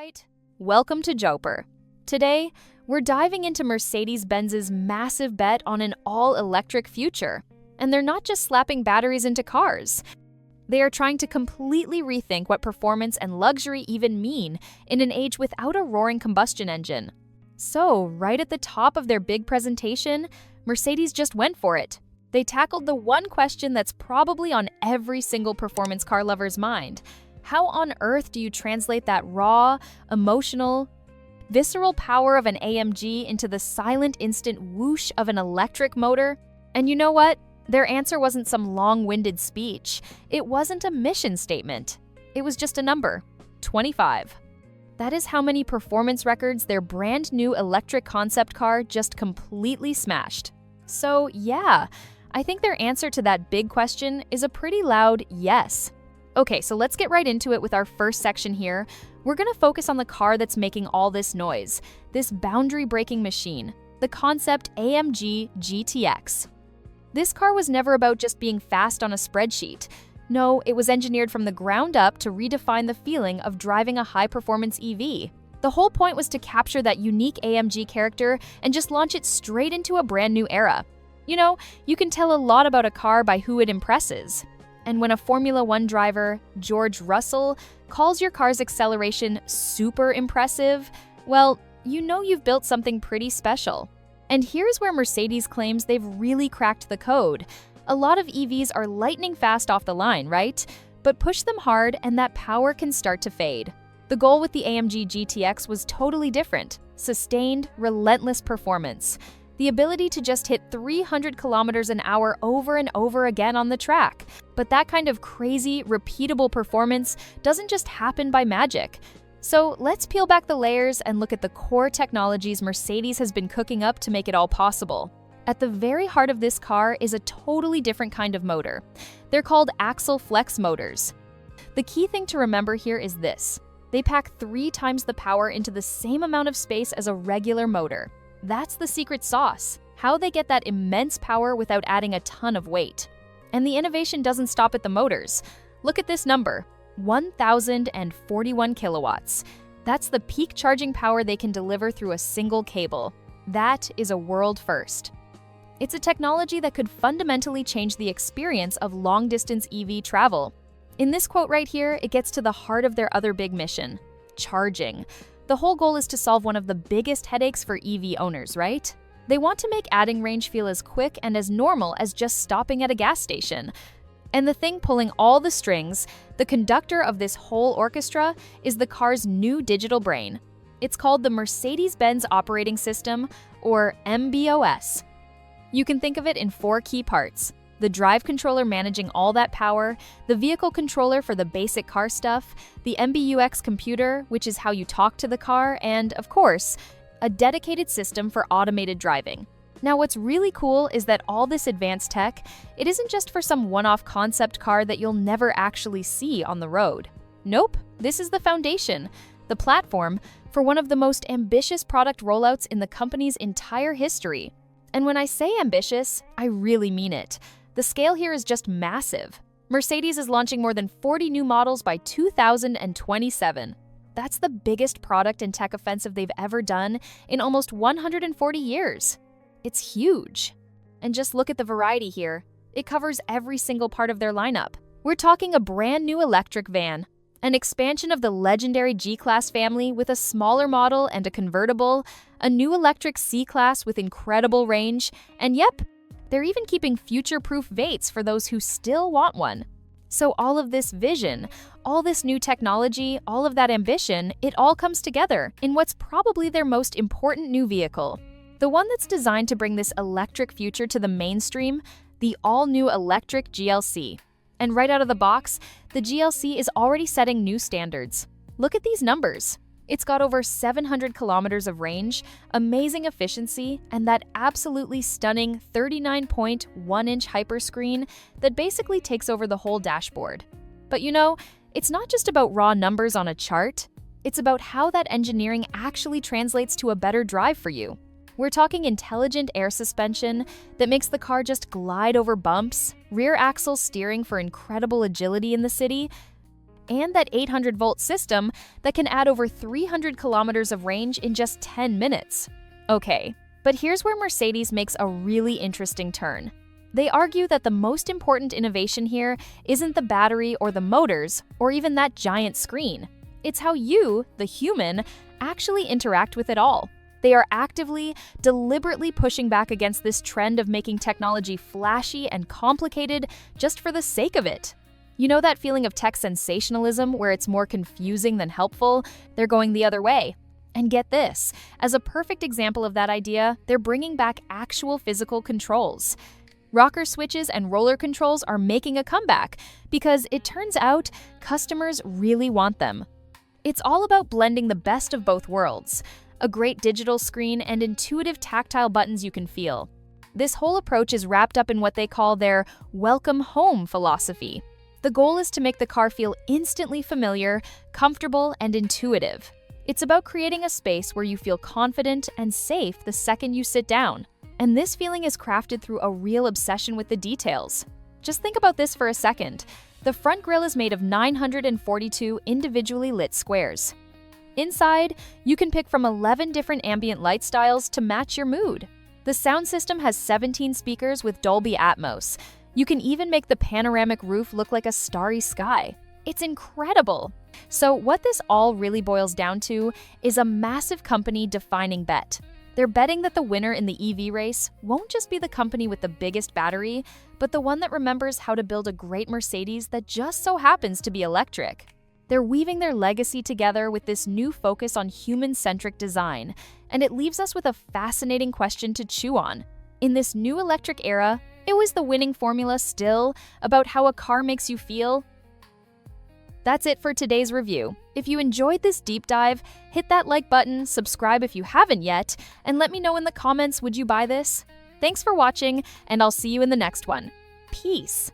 right, welcome to Jopr. Today, we're diving into Mercedes-Benz's massive bet on an all-electric future. And they're not just slapping batteries into cars. They are trying to completely rethink what performance and luxury even mean in an age without a roaring combustion engine. So, right at the top of their big presentation, Mercedes just went for it. They tackled the one question that's probably on every single performance car lover's mind. How on earth do you translate that raw, emotional, visceral power of an AMG into the silent instant whoosh of an electric motor? And you know what? Their answer wasn't some long-winded speech. It wasn't a mission statement. It was just a number, 25. That is how many performance records their brand new electric concept car just completely smashed. So yeah, I think their answer to that big question is a pretty loud yes. Okay, so let's get right into it with our first section here. We're gonna focus on the car that's making all this noise, this boundary-breaking machine, the concept AMG GTX. This car was never about just being fast on a spreadsheet. No, it was engineered from the ground up to redefine the feeling of driving a high-performance EV. The whole point was to capture that unique AMG character and just launch it straight into a brand new era. You know, you can tell a lot about a car by who it impresses. And when a Formula One driver, George Russell, calls your car's acceleration super impressive, well, you know you've built something pretty special. And here's where Mercedes claims they've really cracked the code. A lot of EVs are lightning fast off the line, right? But push them hard and that power can start to fade. The goal with the AMG GTX was totally different. Sustained, relentless performance. The ability to just hit 300 kilometers an hour over and over again on the track. But that kind of crazy, repeatable performance doesn't just happen by magic. So let's peel back the layers and look at the core technologies Mercedes has been cooking up to make it all possible. At the very heart of this car is a totally different kind of motor. They're called axle flex motors. The key thing to remember here is this. They pack 3 times the power into the same amount of space as a regular motor. That's the secret sauce, how they get that immense power without adding a ton of weight. And the innovation doesn't stop at the motors. Look at this number, 1,041 kilowatts. That's the peak charging power they can deliver through a single cable. That is a world first. It's a technology that could fundamentally change the experience of long-distance EV travel. In this quote right here, it gets to the heart of their other big mission, charging. The whole goal is to solve one of the biggest headaches for EV owners, right? They want to make adding range feel as quick and as normal as just stopping at a gas station. And the thing pulling all the strings, the conductor of this whole orchestra, is the car's new digital brain. It's called the Mercedes-Benz Operating System, or MBOS. You can think of it in 4 key parts. The drive controller managing all that power, the vehicle controller for the basic car stuff, the MBUX computer, which is how you talk to the car, and, of course, a dedicated system for automated driving. Now, what's really cool is that all this advanced tech, it isn't just for some one-off concept car that you'll never actually see on the road. Nope, this is the foundation, the platform, for one of the most ambitious product rollouts in the company's entire history. And when I say ambitious, I really mean it. The scale here is just massive. Mercedes is launching more than 40 new models by 2027. That's the biggest product and tech offensive they've ever done in almost 140 years. It's huge. And just look at the variety here. It covers every single part of their lineup. We're talking a brand new electric van, an expansion of the legendary G-Class family with a smaller model and a convertible, a new electric C-Class with incredible range, and yep, they're even keeping future-proof Vates for those who still want one. So all of this vision, all this new technology, all of that ambition, it all comes together in what's probably their most important new vehicle. The one that's designed to bring this electric future to the mainstream, the all-new electric GLC. And right out of the box, the GLC is already setting new standards. Look at these numbers. It's got over 700 kilometers of range, amazing efficiency, and that absolutely stunning 39.1-inch hyperscreen that basically takes over the whole dashboard. But you know, it's not just about raw numbers on a chart. It's about how that engineering actually translates to a better drive for you. We're talking intelligent air suspension that makes the car just glide over bumps, rear axle steering for incredible agility in the city, and that 800-volt system that can add over 300 kilometers of range in just 10 minutes. Okay, but here's where Mercedes makes a really interesting turn. They argue that the most important innovation here isn't the battery or the motors, or even that giant screen. It's how you, the human, actually interact with it all. They are actively, deliberately pushing back against this trend of making technology flashy and complicated just for the sake of it. You know that feeling of tech sensationalism where it's more confusing than helpful? They're going the other way. And get this, as a perfect example of that idea, they're bringing back actual physical controls. Rocker switches and roller controls are making a comeback because it turns out customers really want them. It's all about blending the best of both worlds, a great digital screen and intuitive tactile buttons you can feel. This whole approach is wrapped up in what they call their welcome home philosophy. The goal is to make the car feel instantly familiar, comfortable, and intuitive. It's about creating a space where you feel confident and safe the second you sit down. And this feeling is crafted through a real obsession with the details. Just think about this for a second. The front grille is made of 942 individually lit squares. Inside, you can pick from 11 different ambient light styles to match your mood. The sound system has 17 speakers with Dolby Atmos. You can even make the panoramic roof look like a starry sky. It's incredible! So what this all really boils down to is a massive company defining bet. They're betting that the winner in the EV race won't just be the company with the biggest battery, but the one that remembers how to build a great Mercedes that just so happens to be electric. They're weaving their legacy together with this new focus on human-centric design, and it leaves us with a fascinating question to chew on. In this new electric era, was the winning formula still about how a car makes you feel? That's it for today's review. If you enjoyed this deep dive, hit that like button, subscribe if you haven't yet, and let me know in the comments, would you buy this? Thanks for watching, and I'll see you in the next one. Peace!